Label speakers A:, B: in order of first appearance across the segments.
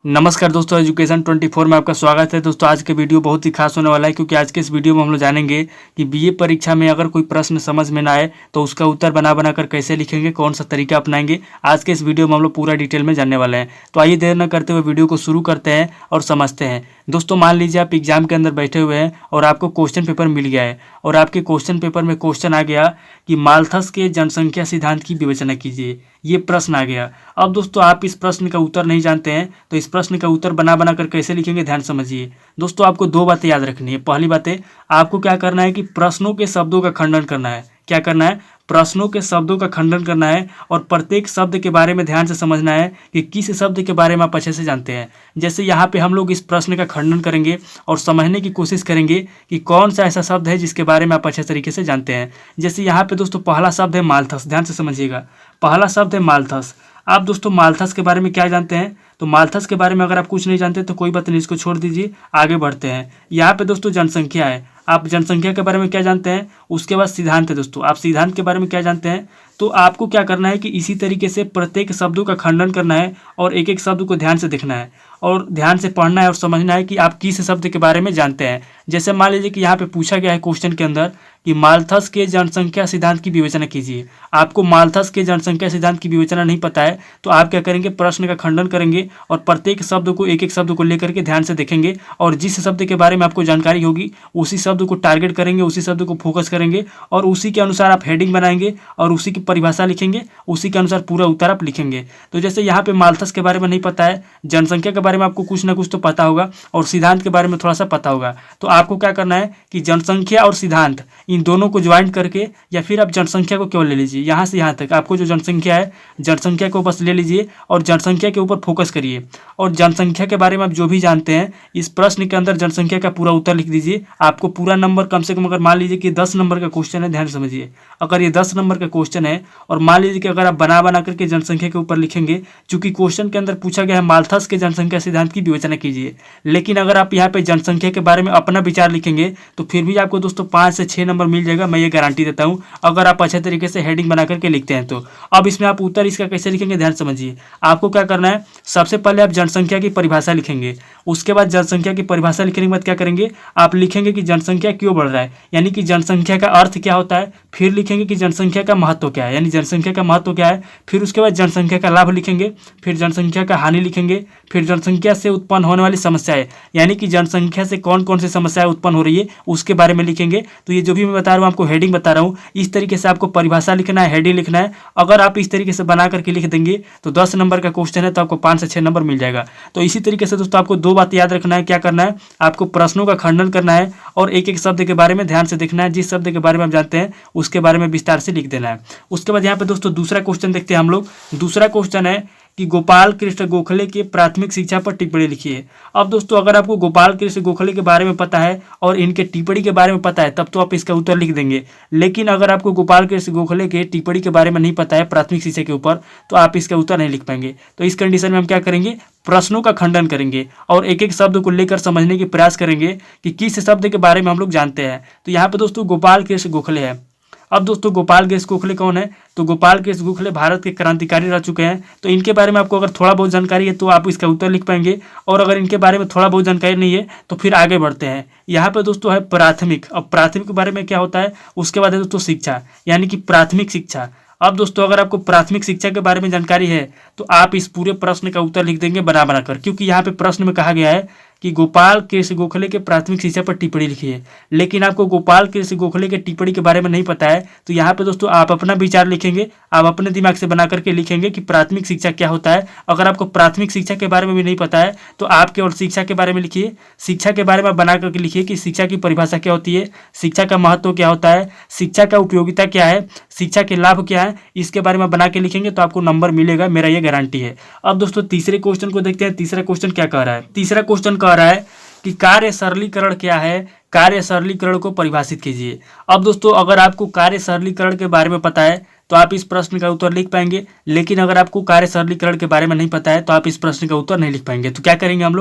A: नमस्कार दोस्तों, एजुकेशन 24 में आपका स्वागत है। दोस्तों आज के वीडियो बहुत ही खास होने वाला है, क्योंकि आज के इस वीडियो में हम लोग जानेंगे कि बीए परीक्षा में अगर कोई प्रश्न समझ में ना आए तो उसका उत्तर बना कर कैसे लिखेंगे, कौन सा तरीका अपनाएंगे। आज के इस वीडियो में हम लोग पूरा डिटेल में जानने वाले हैं। तो आइए देर न करते हुए वीडियो को शुरू करते हैं और समझते हैं। दोस्तों मान लीजिए आप एग्जाम के अंदर बैठे हुए हैं और आपको क्वेश्चन पेपर मिल गया है और आपके क्वेश्चन पेपर में क्वेश्चन आ गया कि माल्थस के जनसंख्या सिद्धांत की विवेचना कीजिए। ये प्रश्न आ गया। अब दोस्तों आप इस प्रश्न का उत्तर नहीं जानते हैं तो इस प्रश्न का उत्तर बना कर कैसे लिखेंगे, ध्यान समझिए। दोस्तों आपको दो बातें याद रखनी है। पहली बात है, आपको क्या करना है कि प्रश्नों के शब्दों का खंडन करना है। क्या करना है? प्रश्नों के शब्दों का खंडन करना है और प्रत्येक शब्द के बारे में ध्यान से समझना है कि किस शब्द के बारे में आप अच्छे से जानते हैं। जैसे यहाँ पे हम लोग इस प्रश्न का खंडन करेंगे और समझने की कोशिश करेंगे कि कौन सा ऐसा शब्द है जिसके बारे में आप अच्छे तरीके से जानते हैं। जैसे यहाँ पे दोस्तों पहला शब्द है माल्थस, ध्यान से समझिएगा। पहला शब्द है माल्थस। आप दोस्तों माल्थस के बारे में क्या जानते हैं? तो माल्थस के बारे में अगर आप कुछ नहीं जानते तो कोई बात नहीं, इसको छोड़ दीजिए, आगे बढ़ते हैं। यहाँ पे दोस्तों जनसंख्या है। आप जनसंख्या के बारे में क्या जानते हैं? उसके बाद सिद्धांत है दोस्तों, आप सिद्धांत के बारे में क्या जानते हैं? तो आपको क्या करना है कि इसी तरीके से प्रत्येक शब्दों का खंडन करना है और एक एक शब्द को ध्यान से देखना है और ध्यान से पढ़ना है और समझना है कि आप किस शब्द के बारे में जानते हैं। जैसे मान लीजिए कि यहाँ पे पूछा गया है क्वेश्चन के अंदर कि माल्थस के जनसंख्या सिद्धांत की विवेचना कीजिए। आपको माल्थस के जनसंख्या सिद्धांत की विवेचना नहीं पता है तो आप क्या करेंगे? प्रश्न का खंडन करेंगे और प्रत्येक शब्द को एक एक शब्द को लेकर के ध्यान से देखेंगे और जिस शब्द के बारे में आपको जानकारी होगी उसी शब्द को टारगेट करेंगे, उसी शब्द को फोकस करेंगे और उसी के अनुसार आप हेडिंग बनाएंगे और उसी की परिभाषा लिखेंगे, उसी के अनुसार पूरा उत्तर आप लिखेंगे। तो जैसे यहाँ पे माल्थस के बारे में नहीं पता है, जनसंख्या के बारे में आपको कुछ ना कुछ तो पता होगा और सिद्धांत के बारे में थोड़ा सा पता होगा। तो आपको क्या करना है कि जनसंख्या और सिद्धांत इन दोनों को ज्वाइंट करके, या फिर आप जनसंख्या को केवल ले लीजिए, यहाँ से यहाँ तक आपको जो जनसंख्या है जनसंख्या को बस ले लीजिए और जनसंख्या के ऊपर फोकस करिए और जनसंख्या के बारे में आप जो भी जानते हैं इस प्रश्न के अंदर जनसंख्या का पूरा उत्तर लिख दीजिए। आपको पूरा नंबर कम से कम, अगर मान लीजिए कि 10 नंबर का क्वेश्चन है, ध्यान समझिए, अगर ये 10 नंबर का क्वेश्चन है और मान लीजिए कि अगर आप बना करके जनसंख्या के ऊपर लिखेंगे, चूंकि क्वेश्चन के अंदर पूछा गया है माल्थस के जनसंख्या सिद्धांत की विवेचना कीजिए, लेकिन अगर आप यहाँ पे जनसंख्या के बारे में अपना विचार लिखेंगे तो फिर भी आपको दोस्तों 5 से 6 नंबर मिल जाएगा, मैं ये गारंटी देता हूँ, अगर आप अच्छे तरीके से हेडिंग बना करके लिखते हैं तो। अब इसमें आप उत्तर इसका कैसे लिखेंगे, ध्यान समझिए। आपको क्या करना है, सबसे पहले आप जनसंख्या की परिभाषा लिखेंगे, उसके बाद जनसंख्या की परिभाषा लिखने के बाद क्या करेंगे, आप लिखेंगे कि जनसंख्या क्यों बढ़ रहा है, यानी कि जनसंख्या का अर्थ क्या होता है। फिर लिखेंगे कि जनसंख्या का महत्व क्या है, यानी जनसंख्या का महत्व क्या है। फिर उसके बाद जनसंख्या का लाभ लिखेंगे, फिर जनसंख्या का हानि लिखेंगे, फिर जनसंख्या से उत्पन्न होने वाली समस्याएं, यानी कि जनसंख्या से कौन कौन सी समस्याएं उत्पन्न हो रही है उसके बारे में लिखेंगे। तो ये जो भी मैं बता रहा हूँ आपको हेडिंग बता रहा हूँ, इस तरीके से आपको परिभाषा लिखना है, हेडिंग लिखना है। अगर आप इस तरीके से बना करके लिख देंगे तो 10 नंबर का क्वेश्चन है तो आपको 5 से 6 नंबर मिल जाएगा। तो इसी तरीके से दोस्तों आपको दो बात याद रखना है। क्या करना है? आपको प्रश्नों का खंडन करना है और एक एक शब्द के बारे में ध्यान से देखना है, जिस शब्द के बारे में आप जानते हैं उसके बारे में विस्तार से लिख देना है। उसके बाद यहाँ पे दोस्तों दूसरा क्वेश्चन देखते हैं हम लोग। दूसरा क्वेश्चन है कि गोपाल कृष्ण गोखले के प्राथमिक शिक्षा पर टिप्पणी लिखिए। अब दोस्तों अगर आपको गोपाल कृष्ण गोखले के बारे में पता है और इनके टिप्पणी के बारे में पता है तब तो आप इसका उत्तर लिख देंगे, लेकिन अगर आपको गोपाल कृष्ण गोखले के टिप्पणी के बारे में नहीं पता है प्राथमिक शिक्षा के ऊपर तो आप इसका उत्तर नहीं लिख पाएंगे। तो इस कंडीशन में हम क्या करेंगे, प्रश्नों का खंडन करेंगे और एक एक शब्द को लेकर समझने की प्रयास करेंगे कि किस शब्द के बारे में हम लोग जानते हैं। तो यहाँ पे दोस्तों गोपाल कृष्ण गोखले है। अब दोस्तों गोपाल कृष्ण गोखले कौन है? तो गोपाल कृष्ण गोखले भारत के क्रांतिकारी रह चुके हैं। तो इनके बारे में आपको अगर थोड़ा बहुत जानकारी है तो आप इसका उत्तर लिख पाएंगे, और अगर इनके बारे में थोड़ा बहुत जानकारी नहीं है तो फिर आगे बढ़ते हैं। यहाँ पे दोस्तों है प्राथमिक। अब प्राथमिक के बारे में क्या होता है, उसके बाद है दोस्तों शिक्षा, यानी कि प्राथमिक शिक्षा। अब दोस्तों अगर आपको प्राथमिक शिक्षा के बारे में जानकारी है तो आप इस पूरे प्रश्न का उत्तर लिख देंगे बना कर, क्योंकि यहाँ पे प्रश्न में कहा गया है कि गोपाल कृष्ण गोखले के प्राथमिक शिक्षा पर टिप्पणी लिखिए, लेकिन आपको गोपाल कृष्ण गोखले के टिप्पणी के बारे में नहीं पता है। तो यहाँ पे दोस्तों आप अपना विचार लिखेंगे, आप अपने दिमाग से बना करके लिखेंगे कि प्राथमिक शिक्षा क्या होता है। अगर आपको प्राथमिक शिक्षा के बारे में भी नहीं पता है तो आप केवल शिक्षा के बारे में लिखिए, शिक्षा के बारे में बना करके लिखिए कि शिक्षा की परिभाषा क्या होती है, शिक्षा का महत्व क्या होता है, शिक्षा का उपयोगिता क्या है, शिक्षा के लाभ क्या है, इसके बारे में बना के लिखेंगे तो आपको नंबर मिलेगा, मेरा ये गारंटी है। अब दोस्तों तीसरे क्वेश्चन को देखते हैं। तीसरा क्वेश्चन क्या कह रहा है? तीसरा क्वेश्चन कह रहा है कि कार्य सरलीकरण क्या है, कार्य सरलीकरण को परिभाषित कीजिए। अब दोस्तों अगर आपको कार्य सरलीकरण के बारे में पता है तो आप इस प्रश्न का उत्तर लिख पाएंगे, लेकिन अगर आपको कार्य सरलीकरण के बारे में नहीं पता है तो आप इस प्रश्न का उत्तर नहीं लिख पाएंगे। तो क्या करेंगे हम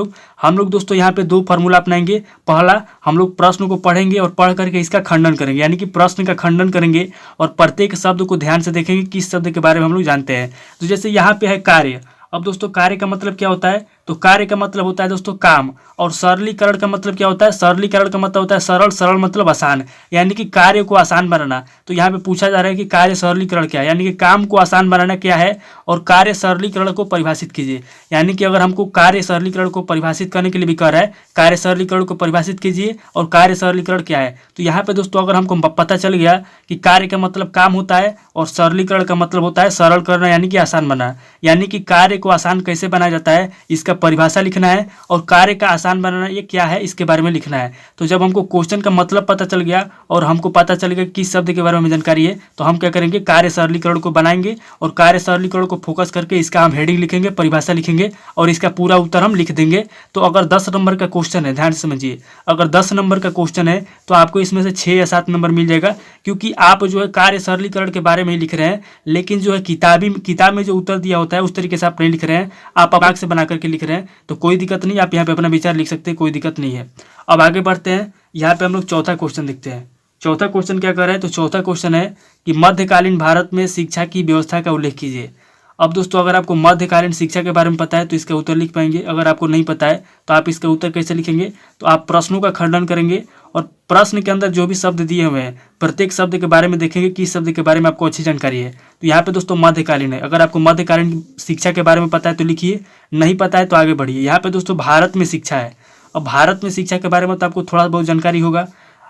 A: लोग दोस्तों यहाँ पे दो फार्मूला अपनाएंगे। पहला, हम लोग प्रश्न को पढ़ेंगे और पढ़ करके इसका खंडन करेंगे, यानी कि प्रश्न का खंडन करेंगे और प्रत्येक शब्द को ध्यान से देखेंगे किस शब्द के बारे में हम लोग जानते हैं। तो जैसे यहाँ पे है कार्य। अब दोस्तों कार्य का मतलब क्या होता है? तो कार्य का मतलब होता है दोस्तों काम, और सरलीकरण का मतलब क्या होता है, सरलीकरण का मतलब होता है सरल, सरल मतलब आसान, यानी कि कार्य को आसान बनाना। तो यहाँ पे पूछा जा रहा है कि कार्य सरलीकरण क्या है, यानी कि काम को आसान बनाना क्या है, और कार्य सरलीकरण को परिभाषित कीजिए। यानी कि अगर हमको कार्य सरलीकरण को परिभाषित करने के लिए भी कह रहा है कार्य सरलीकरण को परिभाषित कीजिए और कार्य सरलीकरण क्या है, तो यहाँ पे दोस्तों अगर हमको पता चल गया कि कार्य का मतलब काम होता है और सरलीकरण का मतलब होता है सरल करना यानी कि आसान बनाना, यानी कि कार्य को आसान कैसे बनाया जाता है इसका परिभाषा लिखना है, और कार्य का आसान बनाना ये क्या है इसके बारे में लिखना है। तो जब हमको क्वेश्चन का मतलब पता चल गया और हमको पता चल गया किस शब्द के बारे में जानकारी है, तो हम क्या करेंगे, कार्य सरलीकरण को बनाएंगे और कार्य सरलीकरण को फोकस करके इसका हम हेडिंग लिखेंगे, परिभाषा लिखेंगे और इसका पूरा उत्तर हम लिख देंगे। तो अगर 10 नंबर का क्वेश्चन है, ध्यान से समझिए, अगर 10 नंबर का क्वेश्चन है तो आपको इसमें से 6 या 7 नंबर मिल जाएगा, क्योंकि आप जो है कार्य सरलीकरण के बारे में ही लिख रहे हैं, लेकिन जो है किताब में जो उत्तर दिया होता है उस तरीके से आप नहीं लिख रहे हैं, आप दिमाग से बना करके लिख रहे हैं। तो कोई दिक्कत नहीं, आप यहाँ पे अपना विचार लिख सकते हैं, कोई दिक्कत नहीं है। अब आगे बढ़ते हैं, यहाँ पे हम लोग चौथा क्वेश्चन देखते हैं। चौथा क्वेश्चन क्या कर रहे हैं, तो चौथा क्वेश्चन है कि मध्यकालीन भारत में शिक्षा की व्यवस्था का उल्लेख कीजिए। अब दोस्तों अगर आपको मध्यकालीन शिक्षा के बारे में पता है तो इसका उत्तर लिख पाएंगे, अगर आपको नहीं पता है तो आप इसका उत्तर कैसे लिखेंगे, तो आप प्रश्नों का खंडन करेंगे और प्रश्न के अंदर जो भी शब्द दिए हुए हैं प्रत्येक शब्द के बारे में देखेंगे किस शब्द के बारे में आपको अच्छी जानकारी है। तो यहाँ पे दोस्तों मध्यकालीन है, अगर आपको मध्यकालीन शिक्षा के बारे में पता है तो लिखिए, नहीं पता है तो आगे बढ़िए। यहाँ पे दोस्तों भारत में शिक्षा है, अब भारत में शिक्षा के बारे में तो आपको थोड़ा बहुत जानकारी होगा।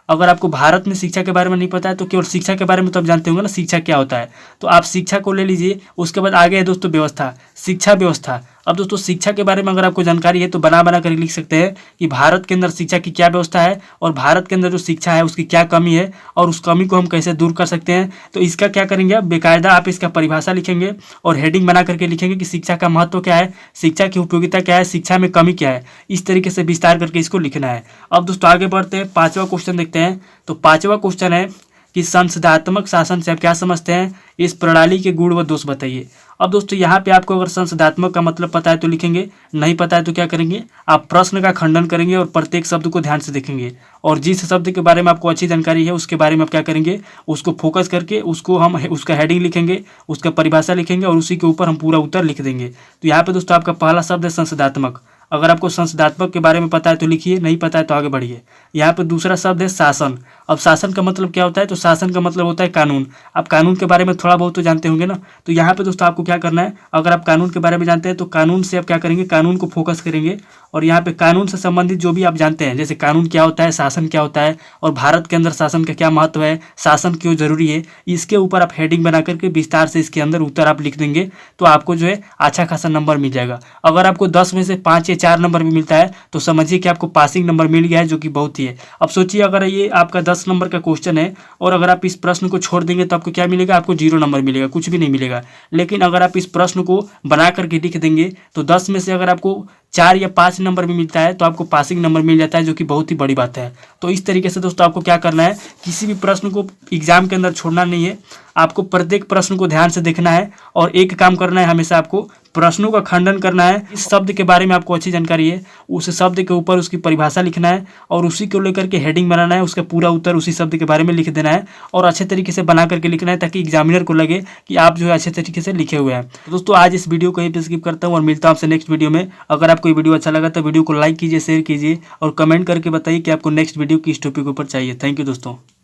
A: अगर आपको भारत में शिक्षा के बारे में नहीं पता है तो केवल शिक्षा के बारे में तो आप जानते होंगे ना शिक्षा क्या होता है, तो आप शिक्षा को ले लीजिए। उसके बाद आगे है दोस्तों व्यवस्था, शिक्षा व्यवस्था। अब दोस्तों शिक्षा के बारे में अगर आपको जानकारी है तो बना कर लिख सकते हैं कि भारत के अंदर शिक्षा की क्या व्यवस्था है और भारत के अंदर जो शिक्षा है उसकी क्या कमी है और उस कमी को हम कैसे दूर कर सकते हैं। तो इसका क्या करेंगे, आप बेकायदा आप इसका परिभाषा लिखेंगे और हेडिंग बना करके लिखेंगे कि शिक्षा का महत्व क्या है, शिक्षा की उपयोगिता क्या है, शिक्षा में कमी क्या है, इस तरीके से विस्तार करके इसको लिखना है। अब दोस्तों आगे बढ़ते हैं, 5वां क्वेश्चन देखते हैं। तो 5वां क्वेश्चन है कि संसदात्मक शासन से आप क्या समझते हैं, इस प्रणाली के गुण व दोष बताइए। अब दोस्तों यहाँ पे आपको अगर संसदात्मक का मतलब पता है तो लिखेंगे, नहीं पता है तो क्या करेंगे, आप प्रश्न का खंडन करेंगे और प्रत्येक शब्द को ध्यान से देखेंगे और जिस शब्द के बारे में आपको अच्छी जानकारी है उसके बारे में आप क्या करेंगे, उसको फोकस करके उसको हम उसका हेडिंग लिखेंगे, उसका परिभाषा लिखेंगे और उसी के ऊपर हम पूरा उत्तर लिख देंगे। तो यहाँ पे दोस्तों आपका पहला शब्द है संसदात्मक। अगर आपको संसदात्मक के बारे में पता है तो लिखिए, नहीं पता है तो आगे बढ़िए। यहाँ पे दूसरा शब्द है शासन। अब शासन का मतलब क्या होता है, तो शासन का मतलब होता है कानून। आप कानून के बारे में थोड़ा बहुत तो जानते होंगे ना, तो यहाँ पे दोस्तों आपको क्या करना है, अगर आप कानून के बारे में जानते हैं तो कानून से आप क्या करेंगे, कानून को फोकस करेंगे और यहाँ पे कानून से संबंधित जो भी आप जानते हैं, जैसे कानून क्या होता है, शासन क्या होता है और भारत के अंदर शासन का क्या महत्व है, शासन क्यों जरूरी है, इसके ऊपर आप हेडिंग बना करके विस्तार से इसके अंदर उत्तर आप लिख देंगे तो आपको जो है अच्छा खासा नंबर मिल जाएगा। अगर आपको 10 में से 5 या 4 नंबर भी मिलता है तो समझिए कि आपको पासिंग नंबर मिल गया है, जो कि बहुत ही है। अब सोचिए अगर ये आपका 10 नंबर का क्वेश्चन है और अगर आप इस प्रश्न को छोड़ देंगे तो आपको क्या मिलेगा, आपको 0 नंबर मिलेगा, कुछ भी नहीं मिलेगा। लेकिन अगर आप इस प्रश्न को बना करके लिख देंगे तो 10 में से अगर आपको 4 या 5 नंबर भी मिलता है तो आपको पासिंग नंबर मिल जाता है, जो कि बहुत ही बड़ी बात है। तो इस तरीके से दोस्तों आपको क्या करना है, किसी भी प्रश्न को एग्जाम के अंदर छोड़ना नहीं है, आपको प्रत्येक प्रश्न को ध्यान से देखना है और एक काम करना है, हमेशा आपको प्रश्नों का खंडन करना है। इस शब्द के बारे में आपको अच्छी जानकारी है, उस शब्द के ऊपर उसकी परिभाषा लिखना है और उसी को लेकर के हेडिंग बनाना है, उसका पूरा उत्तर उसी शब्द के बारे में लिख देना है और अच्छे तरीके से बना करके लिखना है, ताकि एग्जामिनर को लगे कि आप जो है अच्छे तरीके से लिखे हुए हैं। तो दोस्तों आज इस वीडियो को यहीं पे स्किप करता हूँ और मिलता हूँ आपसे नेक्स्ट वीडियो में। अगर आपको ये वीडियो अच्छा लगा तो वीडियो को लाइक कीजिए, शेयर कीजिए और कमेंट करके बताइए कि आपको नेक्स्ट वीडियो किस टॉपिक के ऊपर चाहिए। थैंक यू दोस्तों।